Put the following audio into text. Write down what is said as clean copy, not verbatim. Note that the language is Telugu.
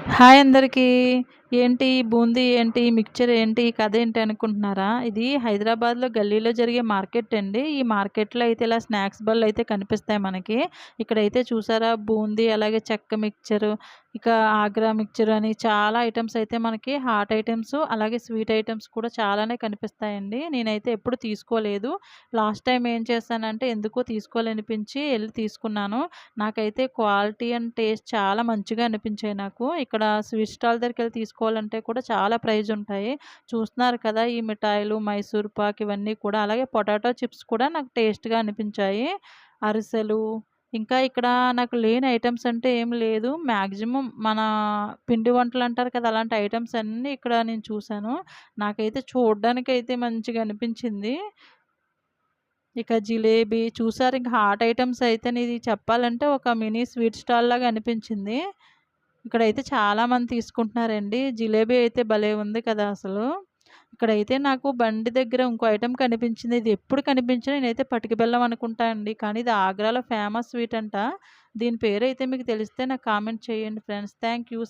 హాయ్ అందరికీ. ఏంటి బూందీ ఏంటి, మిక్చర్ ఏంటి, ఈ కథ ఏంటి అనుకుంటున్నారా? ఇది హైదరాబాద్‌లో గల్లీలో జరిగే మార్కెట్ అండి. ఈ మార్కెట్‌లో అయితే ఇలా స్నాక్స్ బండ్లయితే కనిపిస్తాయి మనకి. ఇక్కడైతే చూసారా బూందీ, అలాగే చెక్క మిక్చరు, ఇక ఆగ్రా మిక్చర్ అని చాలా ఐటెమ్స్ అయితే మనకి హాట్ ఐటెమ్స్, అలాగే స్వీట్ ఐటెమ్స్ కూడా చాలానే కనిపిస్తాయండి. నేనైతే ఎప్పుడు తీసుకోలేదు. లాస్ట్ టైమ్ ఏం చేశానంటే ఎందుకో తీసుకోవాలనిపించి ఎళ్లి తీసుకున్నాను. నాకైతే క్వాలిటీ అండ్ టేస్ట్ చాలా మంచిగా అనిపించాయి నాకు. ఇక్కడ స్వీట్ స్టాల్ దగ్గరికెళ్ళి తీసుకోవాలంటే కూడా చాలా ప్రైజ్ ఉంటాయి. చూస్తున్నారు కదా! ఈ మిఠాయిలు, మైసూర్ పాక్ ఇవన్నీ కూడా. అలాగే పొటాటో చిప్స్ కూడా నాకు టేస్ట్‌గా అనిపించాయి. అరిసెలు, ఇంకా ఇక్కడ నాకు లేని ఐటెమ్స్ అంటే ఏమి లేదు. మాక్సిమం మన పిండి వంటలంటారు కదా! అలాంటి ఐటెమ్స్ అన్నీ ఇక్కడ నేను చూసాను. నాకైతే చూడ్డానికైతే మంచిగా అనిపించింది. ఇక జిలేబీ చూసారు, ఇంక హాట్ ఐటెమ్స్ అయితేనే ఇది చెప్పాలంటే ఒక మినీ స్వీట్ స్టాల్ లాగా అనిపించింది. ఇక్కడైతే చాలామంది తీసుకుంటున్నారండి. జిలేబీ అయితే భలే ఉంది కదా అసలు. ఇక్కడైతే నాకు బండి దగ్గర ఇంకో ఐటెమ్ కనిపించింది. ఇది ఎప్పుడు కనిపించినా నేనైతే పటిక బెల్లం అనుకుంటా అండి. కానీ ఇది ఆగ్రాలో ఫేమస్ స్వీట్ అంట. దీని పేరైతే మీకు తెలిస్తే నాకు కామెంట్ చేయండి ఫ్రెండ్స్. Thank you.